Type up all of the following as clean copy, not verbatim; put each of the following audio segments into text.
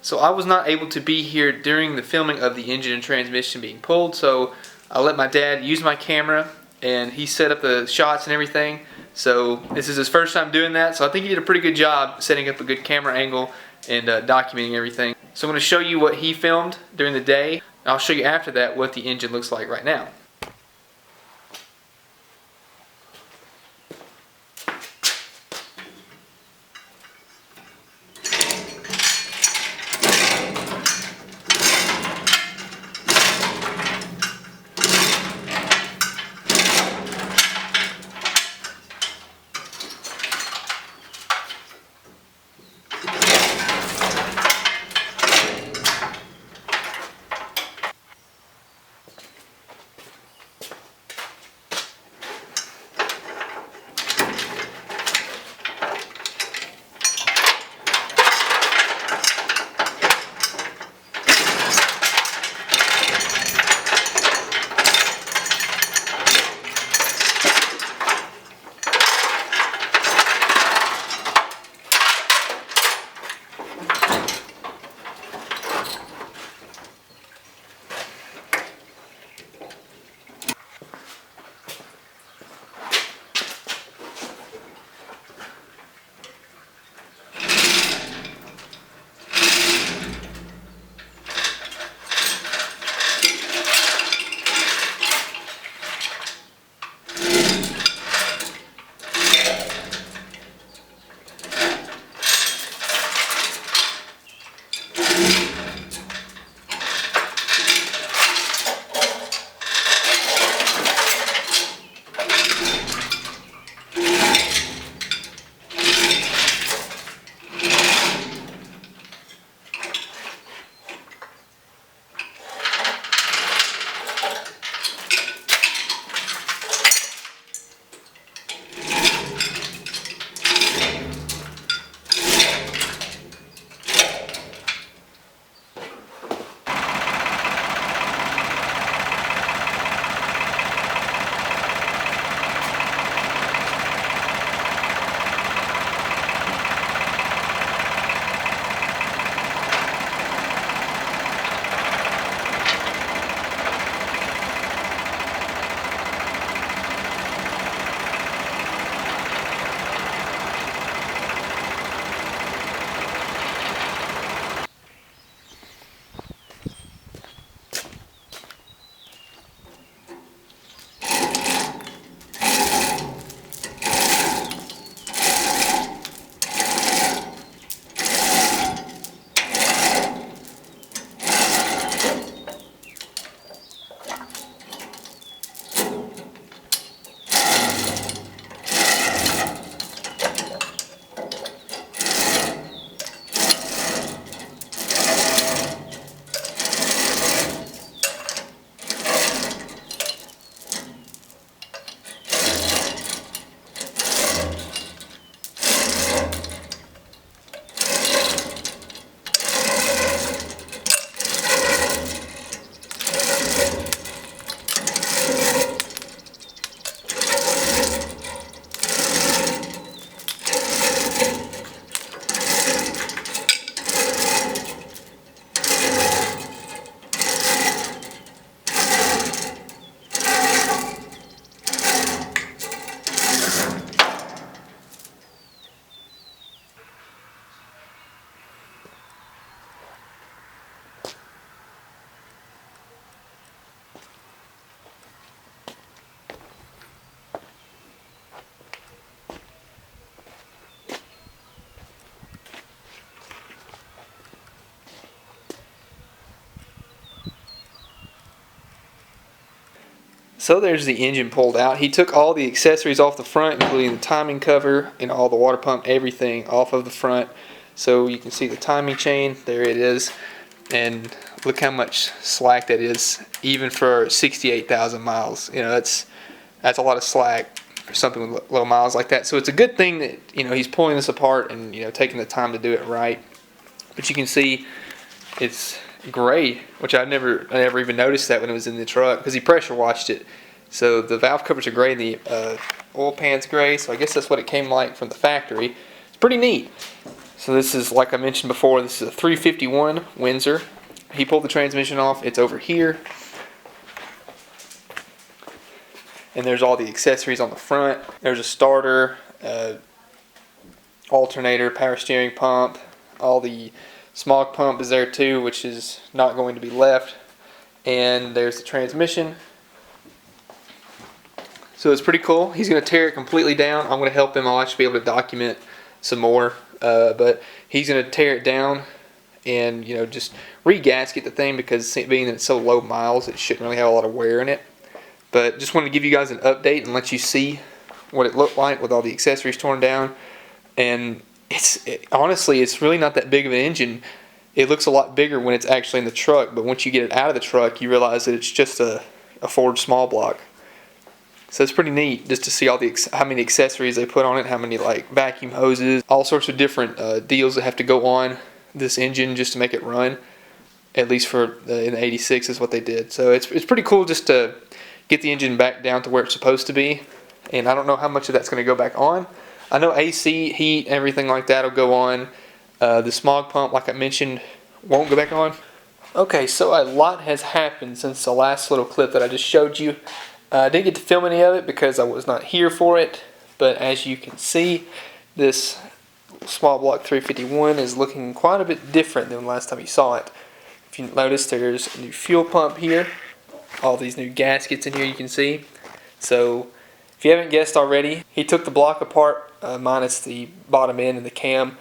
So I was not able to be here during the filming of the engine and transmission being pulled, so I let my dad use my camera and he set up the shots and everything. So this is his first time doing that, so I think he did a pretty good job setting up a good camera angle and documenting everything. So I'm going to show you what he filmed during the day, and I'll show you after that what the engine looks like right now. So there's the engine pulled out. He took all the accessories off the front, including the timing cover and all the water pump, everything off of the front. So you can see the timing chain, there it is. And look how much slack that is, even for 68,000 miles. You know, that's a lot of slack for something with low miles like that. So it's a good thing that, you know, he's pulling this apart and, you know, taking the time to do it right. But you can see it's gray, which I never even noticed that when it was in the truck, because he pressure washed it. So the valve covers are gray and the oil pan's gray, so I guess that's what it came like from the factory. It's pretty neat. So this is, like I mentioned before, this is a 351 Windsor. He pulled the transmission off. It's over here. And there's all the accessories on the front. There's a starter, alternator, power steering pump. All the smog pump is there too, which is not going to be left. And there's the transmission. So it's pretty cool. He's going to tear it completely down. I'm going to help him. I'll actually be able to document some more. But he's going to tear it down and, you know, just re-gasket the thing, because being that it's so low miles, it shouldn't really have a lot of wear in it. But just wanted to give you guys an update and let you see what it looked like with all the accessories torn down. And honestly, it's really not that big of an engine. It looks a lot bigger when it's actually in the truck, but once you get it out of the truck, you realize that it's just a Ford small block. So it's pretty neat just to see all how many accessories they put on it, how many like vacuum hoses, all sorts of different deals that have to go on this engine just to make it run. At least for in the 86 is what they did. So it's pretty cool just to get the engine back down to where it's supposed to be. And I don't know how much of that's going to go back on. I know AC, heat, everything like that will go on. The smog pump, like I mentioned, won't go back on. Okay, so a lot has happened since the last little clip that I just showed you. I didn't get to film any of it because I was not here for it. But as you can see, this small block 351 is looking quite a bit different than last time you saw it. If you notice, there's a new fuel pump here. All these new gaskets in here you can see. So if you haven't guessed already, he took the block apart minus the bottom end and the cam.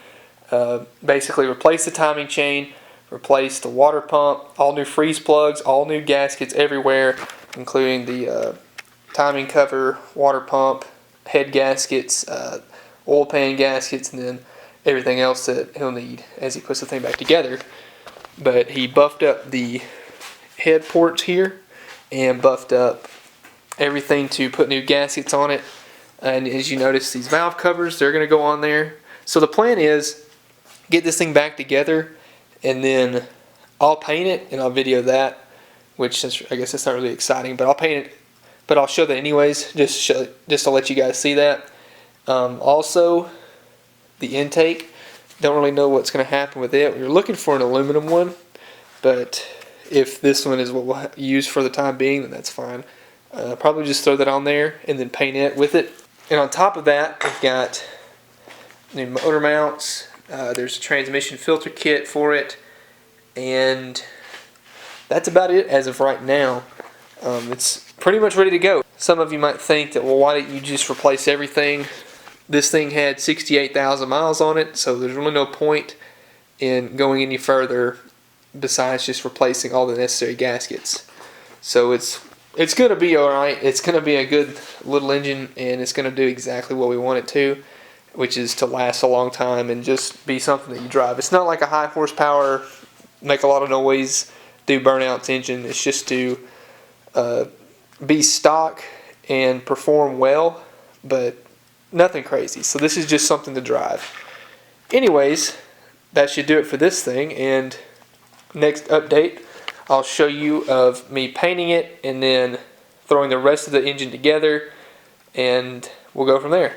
Basically replaced the timing chain, replaced the water pump, all new freeze plugs, all new gaskets everywhere, including the timing cover, water pump, head gaskets, oil pan gaskets, and then everything else that he'll need as he puts the thing back together. But he buffed up the head ports here and buffed up everything to put new gaskets on it. And as you notice, these valve covers, they're going to go on there. So the plan is get this thing back together, and then I'll paint it and I'll video that, which I guess it's not really exciting, but I'll paint it, but I'll show that anyways, just to let you guys see that. Also, the intake, don't really know what's going to happen with it. We were looking for an aluminum one, but if this one is what we'll use for the time being, then that's fine. Probably just throw that on there and then paint it with it. And on top of that, we've got new motor mounts. There's a transmission filter kit for it, and that's about it as of right now. It's pretty much ready to go. Some of you might think that, well, why didn't you just replace everything? This thing had 68,000 miles on it, so there's really no point in going any further besides just replacing all the necessary gaskets. So it's going to be alright. It's going to be a good little engine, and it's going to do exactly what we want it to, which is to last a long time and just be something that you drive. It's not like a high horsepower, make a lot of noise, do burnouts engine. It's just to be stock and perform well, but nothing crazy. So this is just something to drive. Anyways, that should do it for this thing, and next update I'll show you of me painting it and then throwing the rest of the engine together, and we'll go from there.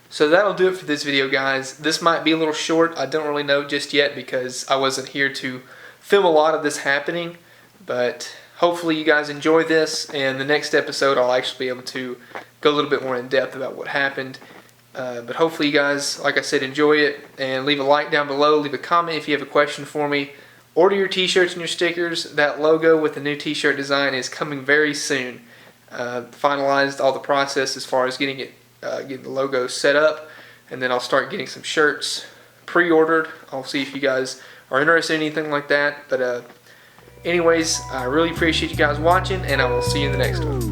So that'll do it for this video, guys. This might be a little short. I don't really know just yet because I wasn't here to film a lot of this happening, but hopefully you guys enjoy this, and the next episode I'll actually be able to go a little bit more in depth about what happened. But hopefully you guys, like I said, enjoy it, and leave a like down below, leave a comment if you have a question for me. Order your t-shirts and your stickers. That logo with the new t-shirt design is coming very soon. Finalized all the process as far as getting the logo set up, and then I'll start getting some shirts pre-ordered. I'll see if you guys are interested in anything like that. But anyways, I really appreciate you guys watching, and I will see you in the next one.